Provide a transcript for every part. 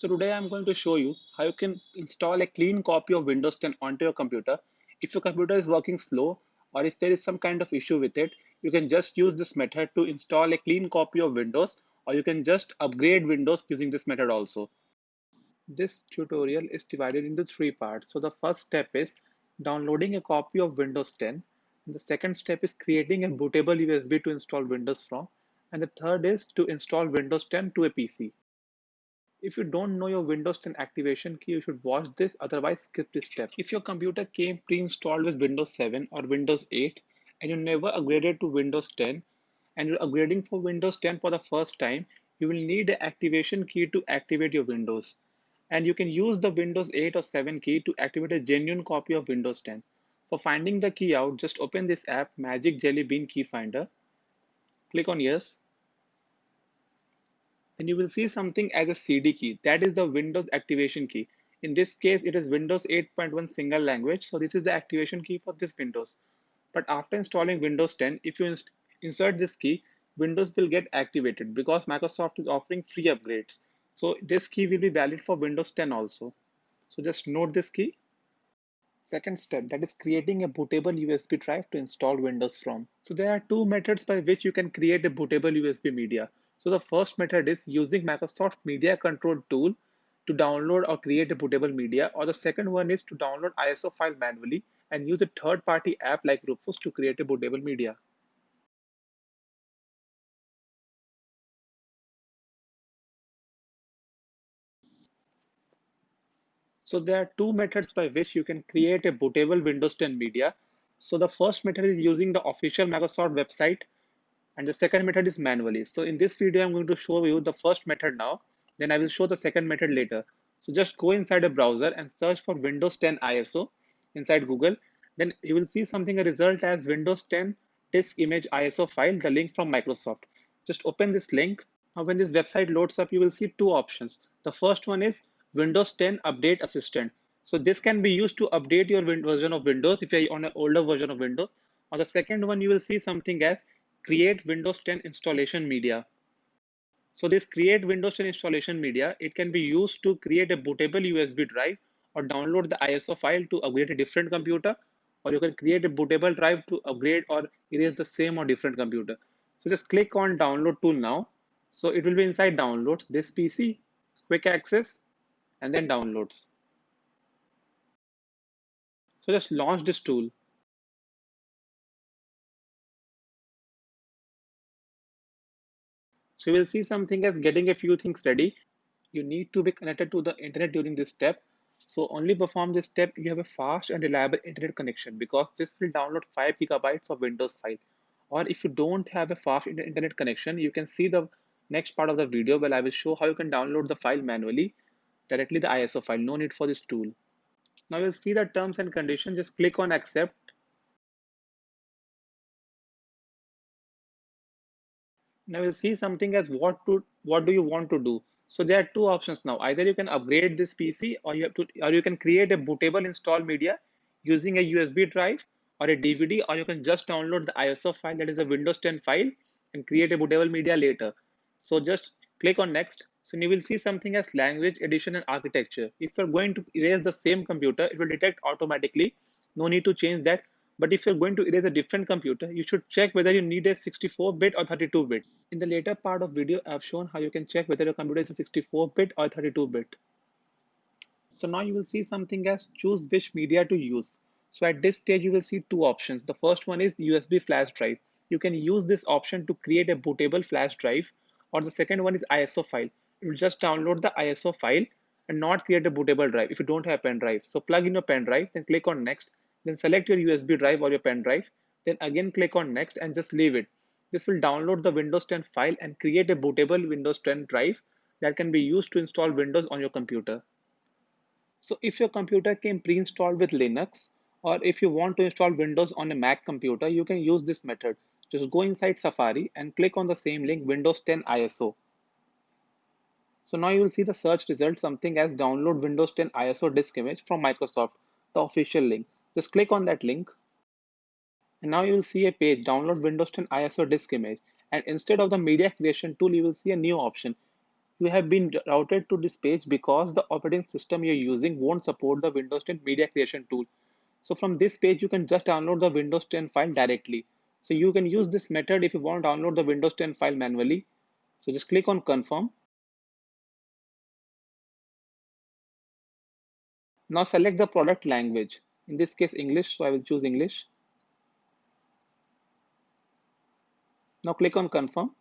So today I'm going to show you how you can install a clean copy of Windows 10 onto your computer. If your computer is working slow or if there is some kind of issue with it, you can just use this method to install a clean copy of Windows, or you can just upgrade Windows using this method also. This tutorial is divided into three parts. So the first step is downloading a copy of Windows 10. And the second step is creating a bootable USB to install Windows from. And the third is to install Windows 10 to a PC. If you don't know your Windows 10 activation key, you should watch this, otherwise skip this step. If your computer came pre-installed with Windows 7 or Windows 8 and you never upgraded to Windows 10 and you're upgrading for Windows 10 for the first time, you will need an activation key to activate your Windows. And you can use the Windows 8 or 7 key to activate a genuine copy of Windows 10. For finding the key out, just open this app, Magic Jelly Bean Key Finder. Click on Yes. Then you will see something as a CD key. That is the Windows activation key. In this case, it is Windows 8.1 single language. So this is the activation key for this Windows. But after installing Windows 10, if you insert this key, Windows will get activated because Microsoft is offering free upgrades. So this key will be valid for Windows 10 also. So just note this key. Second step, that is creating a bootable USB drive to install Windows from. So there are two methods by which you can create a bootable USB media. So the first method is using Microsoft Media Control tool to download or create a bootable media, or the second one is to download ISO file manually and use a third-party app like Rufus to create a bootable media. So there are two methods by which you can create a bootable Windows 10 media. So the first method is using the official Microsoft website, and the second method is manually. So in this video, I'm going to show you the first method now, then I will show the second method later. So just go inside a browser and search for Windows 10 ISO inside Google. Then you will see something a result as Windows 10 disk image ISO file, the link from Microsoft. Just open this link. Now when this website loads up, you will see two options. The first one is Windows 10 Update Assistant. So this can be used to update your version of Windows if you're on an older version of Windows. On the second one, you will see something as Create Windows 10 Installation Media. So this Create Windows 10 Installation Media, it can be used to create a bootable USB drive or download the ISO file to upgrade a different computer, or you can create a bootable drive to upgrade or erase the same or different computer. So just click on Download tool now. So it will be inside Downloads, this PC, Quick Access, and then Downloads. So just launch this tool. So you will see something as getting a few things ready. You need to be connected to the internet during this step. So only perform this step, you have a fast and reliable internet connection, because this will download 5 gigabytes of Windows file. Or if you don't have a fast internet connection, you can see the next part of the video where I will show how you can download the file manually, directly the ISO file, no need for this tool. Now you'll see the terms and conditions, just click on accept. Now you'll see something as what do you want to do. So there are two options now. Either you can upgrade this PC, or you can create a bootable install media using a USB drive or a DVD, or you can just download the ISO file, that is a Windows 10 file, and create a bootable media later. So just click on next. So you will see something as language, edition, and architecture. If you're going to erase the same computer, it will detect automatically. No need to change that. But if you're going to erase a different computer, you should check whether you need a 64-bit or 32-bit. In the later part of video, I've shown how you can check whether your computer is a 64-bit or 32-bit. So now you will see something as choose which media to use. So at this stage, you will see two options. The first one is USB flash drive. You can use this option to create a bootable flash drive, or the second one is ISO file. You will just download the ISO file and not create a bootable drive if you don't have pen drive. So plug in your pen drive, then click on next, then select your USB drive or your pen drive, then again click on next and just leave it. This will download the Windows 10 file and create a bootable Windows 10 drive that can be used to install Windows on your computer. So if your computer came pre-installed with Linux, or if you want to install Windows on a Mac computer, you can use this method. Just go inside Safari and click on the same link, Windows 10 ISO. So now you will see the search result, something as download Windows 10 ISO disk image from Microsoft, the official link. Just click on that link. And now you will see a page, download Windows 10 ISO disk image. And instead of the media creation tool, you will see a new option. you have been routed to this page because the operating system you're using won't support the Windows 10 media creation tool. So from this page, you can just download the Windows 10 file directly. So you can use this method if you want to download the Windows 10 file manually. So just click on confirm. Now select the product language. In this case, English. So I will choose English. Now click on confirm.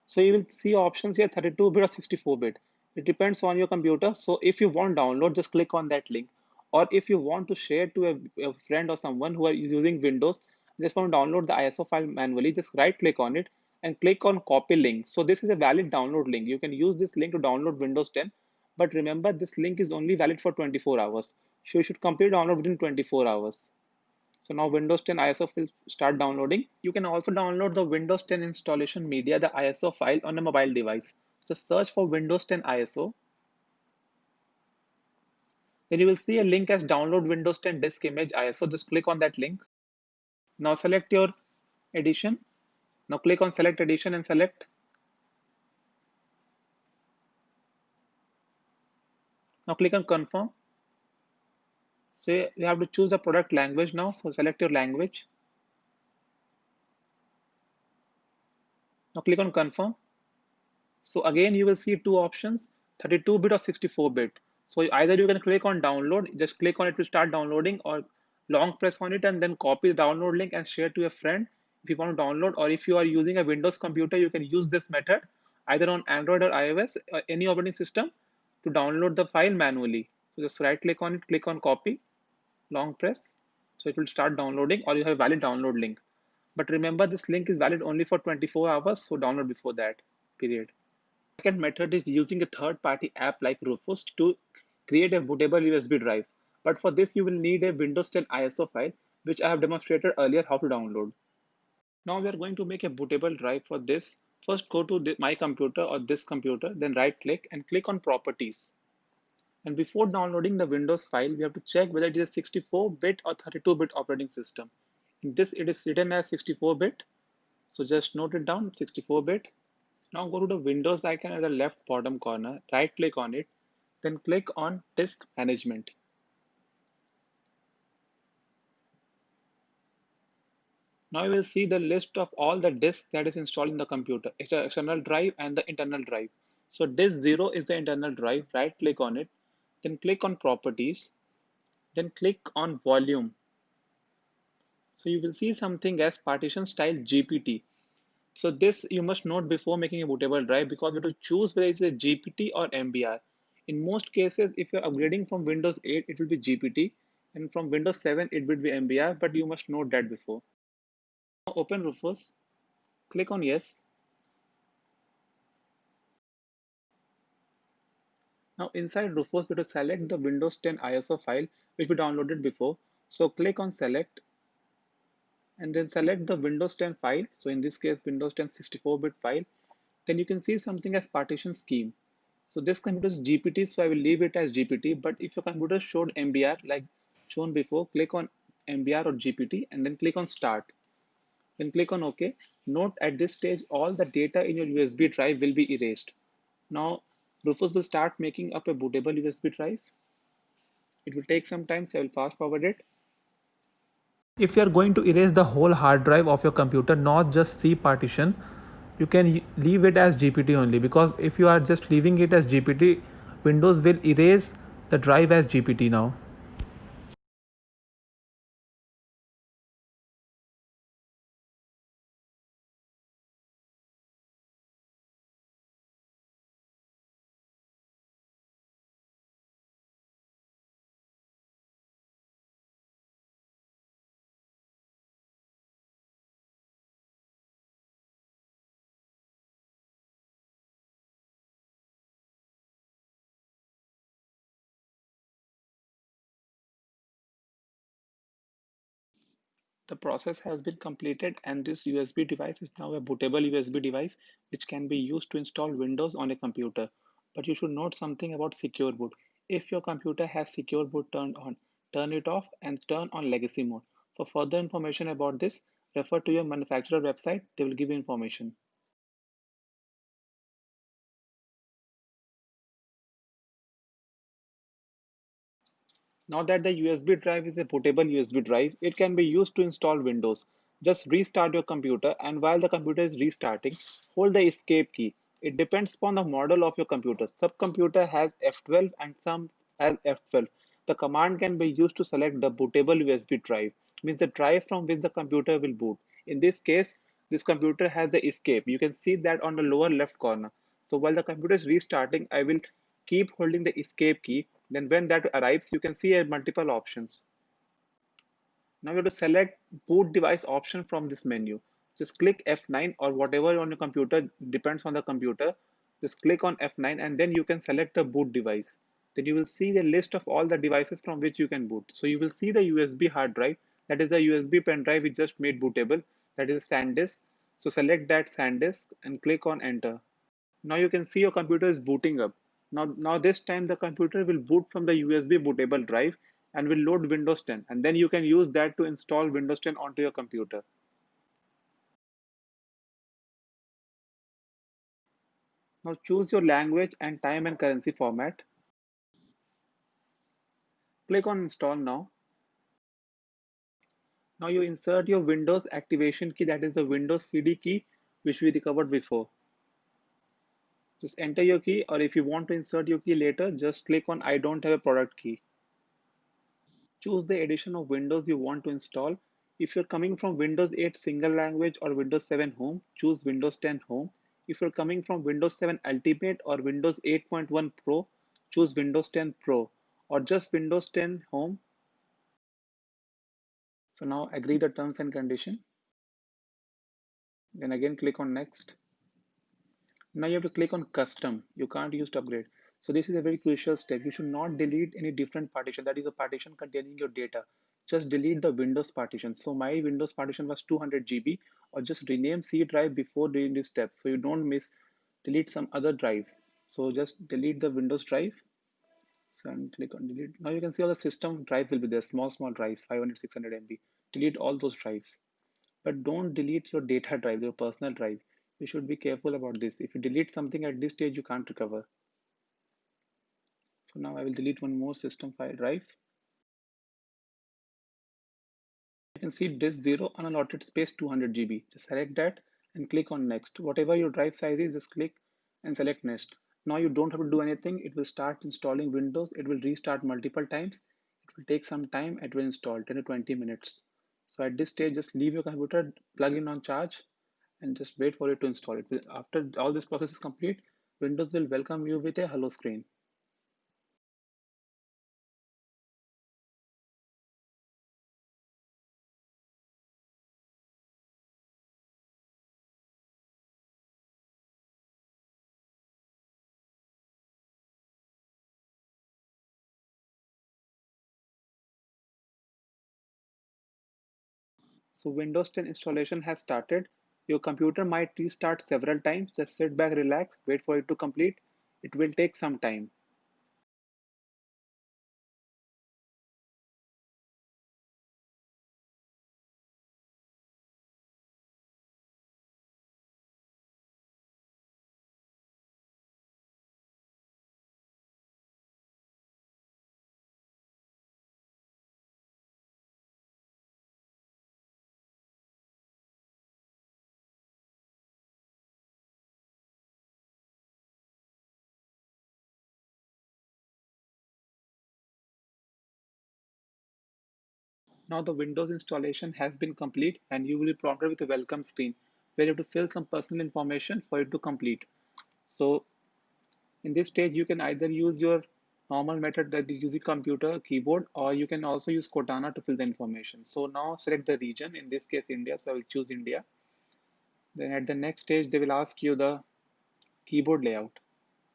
So you will see options here 32-bit or 64-bit. It depends on your computer. So if you want download, just click on that link. Or if you want to share to a friend or someone who are using Windows, just want to download the ISO file manually, just right click on it and click on copy link. So this is a valid download link. You can use this link to download Windows 10. But remember, this link is only valid for 24 hours. So you should complete download within 24 hours. So now Windows 10 ISO will start downloading. You can also download the Windows 10 installation media, the ISO file on a mobile device. Just search for Windows 10 ISO. Then you will see a link as download Windows 10 disk image ISO. Just click on that link. Now select your edition. Now click on select edition and select. Now click on confirm. So you have to choose a product language now. So select your language. Now click on confirm. So again, you will see two options, 32-bit or 64-bit. So either you can click on download, just click on it to start downloading, or long press on it and then copy the download link and share to a friend if you want to download. Or if you are using a Windows computer, you can use this method either on Android or iOS, or any operating system, to download the file manually. So just right click on it, click on copy, long press. So it will start downloading, or you have a valid download link. But remember, this link is valid only for 24 hours, so download before that period. Second method is using a third-party app like Rufus to create a bootable USB drive. But for this, you will need a Windows 10 ISO file, which I have demonstrated earlier how to download. Now we are going to make a bootable drive for this. First, go to my computer or this computer, then right-click and click on Properties. And before downloading the Windows file, we have to check whether it is a 64-bit or 32-bit operating system. In this, it is written as 64-bit. So just note it down, 64-bit. Now go to the Windows icon at the left bottom corner, right click on it, then click on Disk Management. Now you will see the list of all the disks that is installed in the computer, external drive and the internal drive. So disk 0 is the internal drive, right click on it, then click on Properties, then click on Volume. So you will see something as partition style GPT. So this you must note before making a bootable drive, because you have to choose whether it's a GPT or MBR. In most cases, if you're upgrading from Windows 8, it will be GPT, and from Windows 7, it will be MBR, but you must note that before. Now open Rufus, click on Yes. Now inside Rufus, we have to select the Windows 10 ISO file, which we downloaded before. So click on Select, and then select the Windows 10 file. So in this case, Windows 10 64-bit file. Then you can see something as partition scheme. So this computer is GPT, so I will leave it as GPT. But if your computer showed MBR like shown before, click on MBR or GPT and then click on Start. Then click on OK. Note at this stage, all the data in your USB drive will be erased. Now, Rufus will start making up a bootable USB drive. It will take some time, so I will fast forward it. If you are going to erase the whole hard drive of your computer, not just C partition, you can leave it as GPT only, because if you are just leaving it as GPT, Windows will erase the drive as GPT now. The process has been completed, and this USB device is now a bootable USB device which can be used to install Windows on a computer. But you should note something about secure boot. If your computer has secure boot turned on, turn it off and turn on legacy mode. For further information about this, refer to your manufacturer website, they will give you information. Now that the USB drive is a bootable USB drive, it can be used to install Windows. Just restart your computer, and while the computer is restarting, hold the escape key. It depends upon the model of your computer. Some computer has F12 and some has F12. The command can be used to select the bootable USB drive, means the drive from which the computer will boot. In this case, this computer has the escape. You can see that on the lower left corner. So while the computer is restarting, I will keep holding the escape key. Then when that arrives, you can see multiple options. Now you have to select boot device option from this menu. Just click F9 or whatever on your computer, depends on the computer. Just click on F9 and then you can select the boot device. Then you will see the list of all the devices from which you can boot. So you will see the USB hard drive, that is the USB pen drive we just made bootable, that is SanDisk. So select that SanDisk and click on enter. Now you can see your computer is booting up. Now this time the computer will boot from the USB bootable drive and will load Windows 10. And then you can use that to install Windows 10 onto your computer. Now choose your language and time and currency format. Click on install now. Now you insert your Windows activation key, that is the Windows CD key, which we recovered before. Just enter your key, or if you want to insert your key later, just click on I don't have a product key. Choose the edition of Windows you want to install. If you're coming from Windows 8 single language or Windows 7 Home, choose Windows 10 Home. If you're coming from Windows 7 Ultimate or Windows 8.1 Pro, choose Windows 10 Pro or just Windows 10 Home. So now agree the terms and condition. Then again click on next. Now you have to click on custom. You can't use to upgrade. So this is a very crucial step. You should not delete any different partition. That is a partition containing your data. Just delete the Windows partition. So my Windows partition was 200 GB, or just rename C drive before doing this step so you don't miss delete some other drive. So just delete the Windows drive. So and click on delete. Now you can see all the system drive will be there. Small drives, 500, 600 MB. Delete all those drives. But don't delete your data drive, your personal drive. You should be careful about this. If you delete something at this stage, you can't recover. So now I will delete one more system file drive. You can see disk 0 unallotted space 200 GB. Just select that and click on next. Whatever your drive size is, just click and select next. Now you don't have to do anything. It will start installing Windows. It will restart multiple times. It will take some time. It will install 10 to 20 minutes. So at this stage, just leave your computer, plug in on charge, and just wait for it to install. It will, after all this process is complete, Windows will welcome you with a hello screen. So Windows 10 installation has started. Your computer might restart several times. Just sit back, relax, wait for it to complete. It will take some time. Now the Windows installation has been complete and you will be prompted with a welcome screen where you have to fill some personal information for it to complete. So in this stage, you can either use your normal method that is using computer keyboard, or you can also use Cortana to fill the information. So now select the region, in this case India, so I will choose India. Then at the next stage, they will ask you the keyboard layout.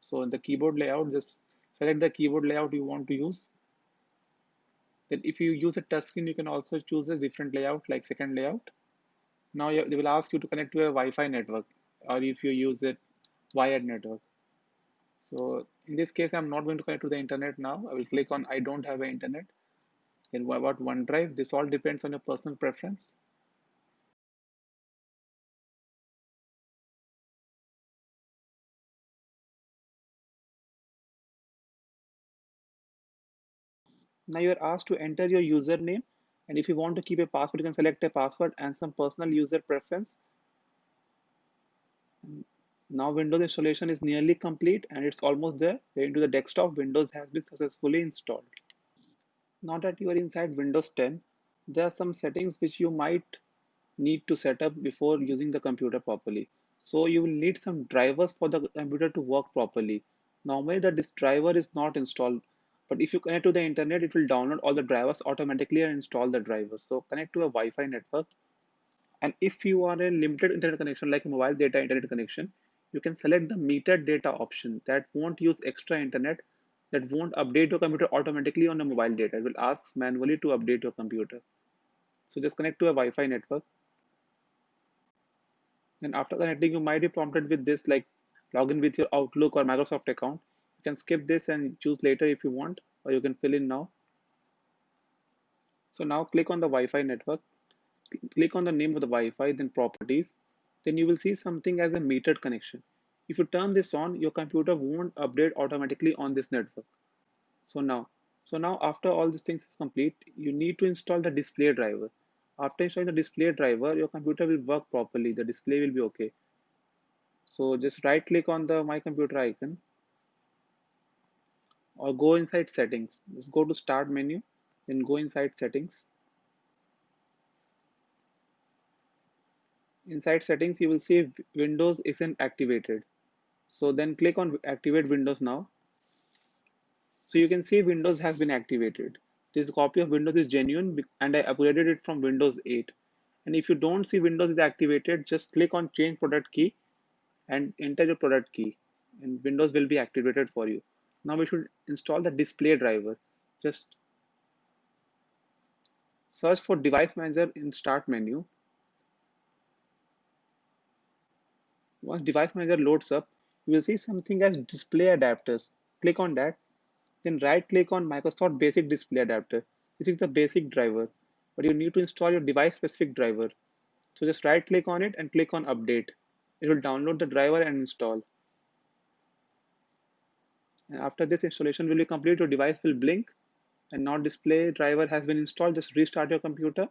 So in the keyboard layout, just select the keyboard layout you want to use. Then if you use a touchscreen, you can also choose a different layout like second layout. Now they will ask you to connect to a Wi-Fi network, or if you use a wired network. So in this case, I'm not going to connect to the internet now. I will click on I don't have an internet. Then what about OneDrive? This all depends on your personal preference. Now you're asked to enter your username, and if you want to keep a password, you can select a password and some personal user preference. Now Windows installation is nearly complete and it's almost there. We're into the desktop. Windows has been successfully installed. Now that you are inside Windows 10, there are some settings which you might need to set up before using the computer properly. So you will need some drivers for the computer to work properly. Normally this driver is not installed, but if you connect to the internet, it will download all the drivers automatically and install the drivers. So connect to a Wi-Fi network. And if you are a limited internet connection, like a mobile data internet connection, you can select the metered data option that won't use extra internet, that won't update your computer automatically on the mobile data. It will ask manually to update your computer. So just connect to a Wi-Fi network. And after connecting, you might be prompted with this like log in with your Outlook or Microsoft account. You can skip this and choose later if you want, or you can fill in now. So now click on the Wi-Fi network, click on the name of the Wi-Fi, then properties. Then you will see something as a metered connection. If you turn this on, your computer won't update automatically on this network. So now, after all these things is complete, you need to install the display driver. After installing the display driver, your computer will work properly. The display will be okay. So just right click on the My Computer icon or go inside settings. Just go to start menu, then go inside settings. Inside settings, you will see Windows isn't activated. So then click on activate Windows now. So you can see Windows has been activated. This copy of Windows is genuine and I upgraded it from Windows 8. And if you don't see Windows is activated, just click on change product key and enter your product key and Windows will be activated for you. Now we should install the display driver. Just search for device manager in start menu. Once device manager loads up, you will see something as display adapters. Click on that. Then right click on Microsoft Basic Display Adapter. This is the basic driver, but you need to install your device specific driver. So just right click on it and click on update. It will download the driver and install. And after this installation will be complete, your device will blink and now display driver has been installed. Just restart your computer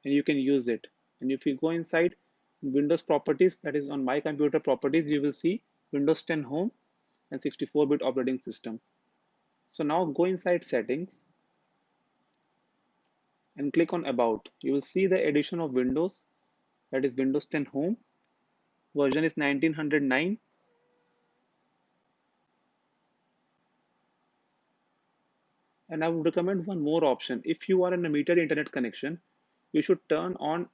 and you can use it. And if you go inside Windows properties, that is on My Computer properties, you will see Windows 10 Home and 64-bit operating system. So now go inside settings and click on about. You will see the edition of Windows, that is Windows 10 Home. Version is 1909. And I would recommend one more option. If you are in a metered internet connection, you should turn on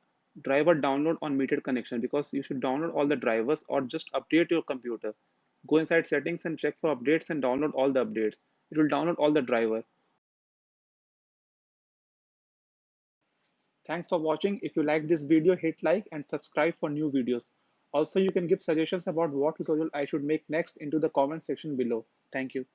driver download on metered connection because you should download all the drivers or just update your computer. Go inside settings and check for updates and download all the updates. It will download all the driver. Thanks for watching. If you like this video, hit like and subscribe for new videos. Also, you can give suggestions about what tutorial I should make next into the comment section below. Thank you.